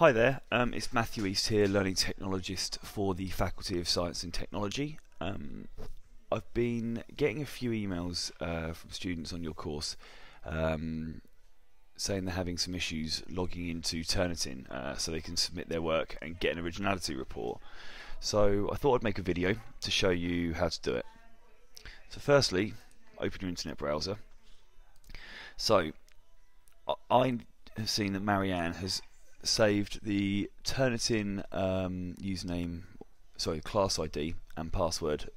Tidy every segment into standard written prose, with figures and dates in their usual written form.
Hi there, it's Matthew East here, Learning Technologist for the Faculty of Science and Technology. I've been getting a few emails from students on your course saying they're having some issues logging into Turnitin so they can submit their work and get an originality report. So I thought I'd make a video to show you how to do it. So firstly, open your internet browser. So I have seen that Marianne has saved the Turnitin class ID and password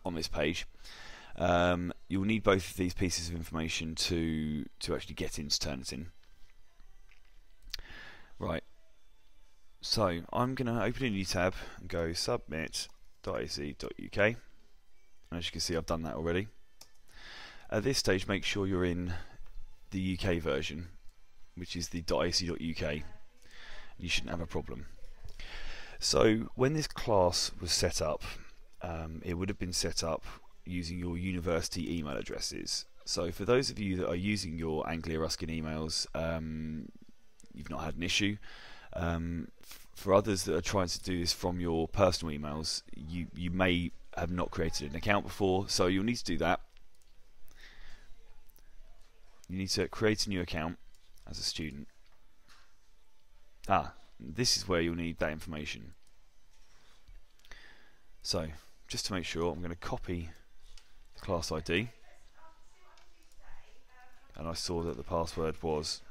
on this page. You'll need both of these pieces of information to actually get into Turnitin. Right, so I'm going to open a new tab and go submit.ac.uk, and as you can see I've done that already. At this stage make sure you're in the UK version, which is the .ac.uk. You shouldn't have a problem. So when this class was set up, it would have been set up using your university email addresses. So for those of you that are using your Anglia Ruskin emails, you've not had an issue. For others that are trying to do this from your personal emails, you may have not created an account before, so you'll need to do that. You need to create a new account as a student. This is where you'll need that information. So, just to make sure, I'm going to copy the class ID, and I saw that the password was,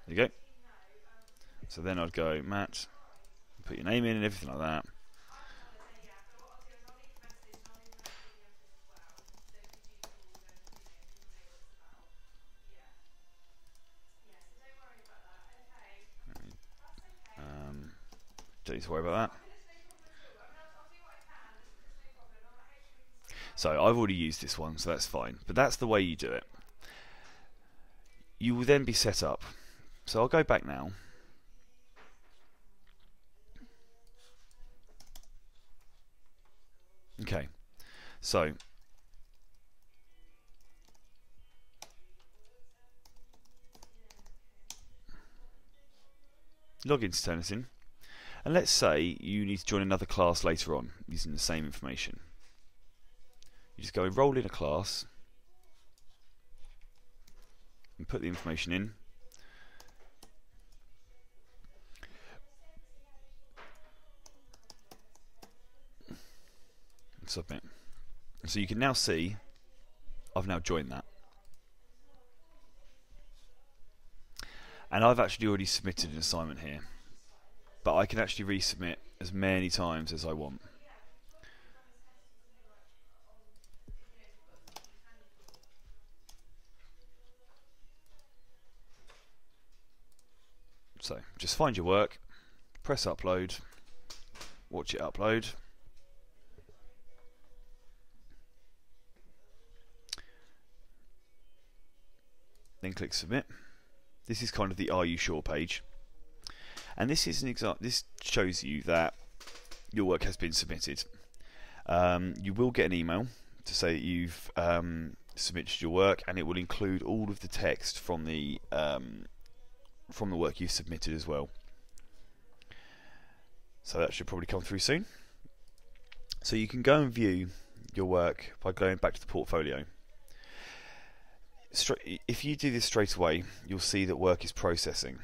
there you go. So then I'd go Matt, put your name in and everything like that. Don't need to worry about that. So I've already used this one, so that's fine. But that's the way you do it. You will then be set up. So I'll go back now. Okay. So log into Turnitin. And let's say you need to join another class later on using the same information. You just go enroll in a class and put the information in. And submit. And so you can now see I've now joined that. And I've actually already submitted an assignment here, but I can actually resubmit as many times as I want. So just find your work, press upload, watch it upload. Then click submit. This is kind of the Are You Sure page. And this is an example. This shows you that your work has been submitted. You will get an email to say that you've submitted your work, and it will include all of the text from the work you've submitted as well. So that should probably come through soon. So you can go and view your work by going back to the portfolio. If you do this straight away, you'll see that work is processing.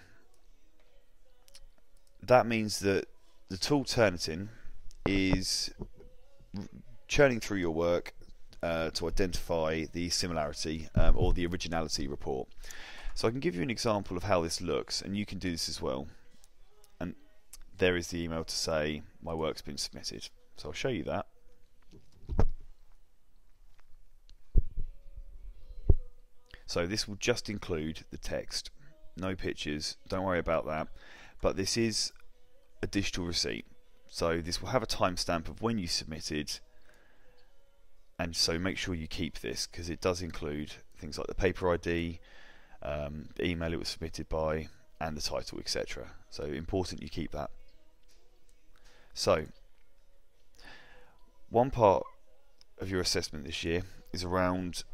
That means that the tool Turnitin is churning through your work to identify the similarity or the originality report. So I can give you an example of how this looks, and you can do this as well. And there is the email to say my work's been submitted. So I'll show you that. So this will just include the text, no pictures, don't worry about that. But this is a digital receipt, so this will have a timestamp of when you submitted, and so make sure you keep this because it does include things like the paper ID, the email it was submitted by, and the title, etc. So important you keep that. So one part of your assessment this year is around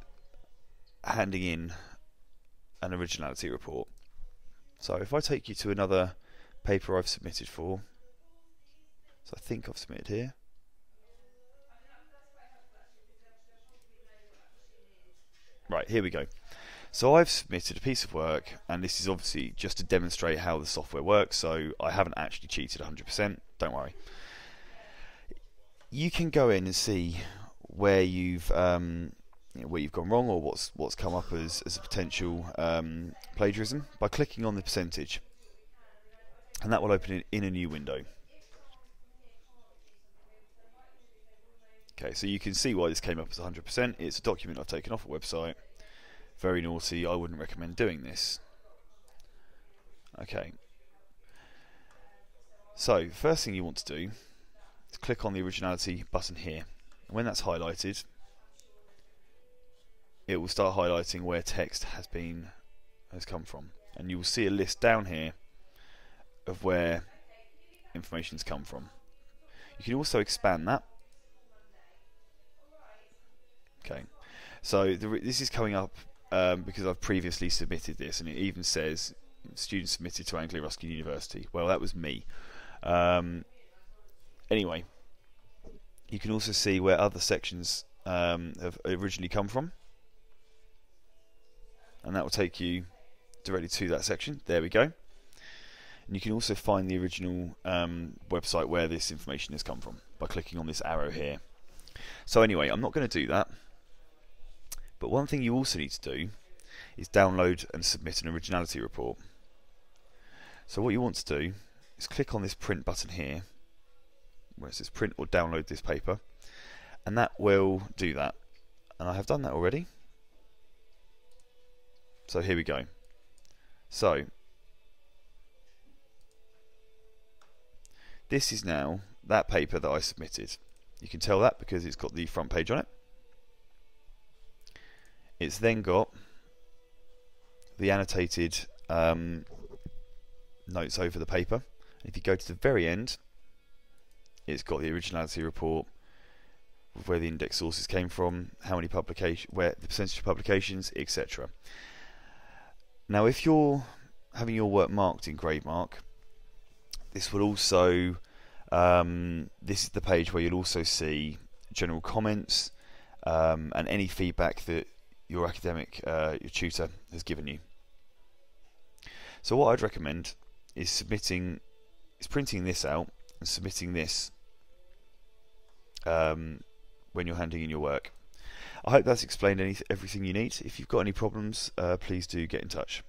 handing in an originality report. So if I take you to another paper I've submitted for, so I think I've submitted here. Right, here we go. So I've submitted a piece of work, and this is obviously just to demonstrate how the software works, so I haven't actually cheated 100%, don't worry. You can go in and see where you've where you've gone wrong, or what's come up as a potential plagiarism by clicking on the percentage, and that will open it in a new window. Okay, so you can see why this came up as 100%. It's a document I've taken off a website. Very naughty, I wouldn't recommend doing this. Okay. So, first thing you want to do is click on the originality button here. And when that's highlighted, it will start highlighting where text has come from. And you will see a list down here of where information's come from. You can also expand that. Okay, so this is coming up because I've previously submitted this, and it even says students submitted to Anglia Ruskin University. Well, that was me. Anyway, you can also see where other sections have originally come from, and that will take you directly to that section. There we go. And you can also find the original website where this information has come from by clicking on this arrow here. So anyway, I'm not going to do that. But one thing you also need to do is download and submit an originality report. So what you want to do is click on this print button here, where it says print or download this paper, and that will do that. And I have done that already. So here we go. So this is now that paper that I submitted. You can tell that because it's got the front page on it. It's then got the annotated notes over the paper. If you go to the very end, it's got the originality report with where the index sources came from, how many publications, where the percentage of publications, etc. Now, if you're having your work marked in grade mark, this will also this is the page where you'll also see general comments and any feedback that your academic, your tutor has given you. So what I'd recommend is printing this out and submitting this when you're handing in your work. I hope that's explained everything you need. If you've got any problems, please do get in touch.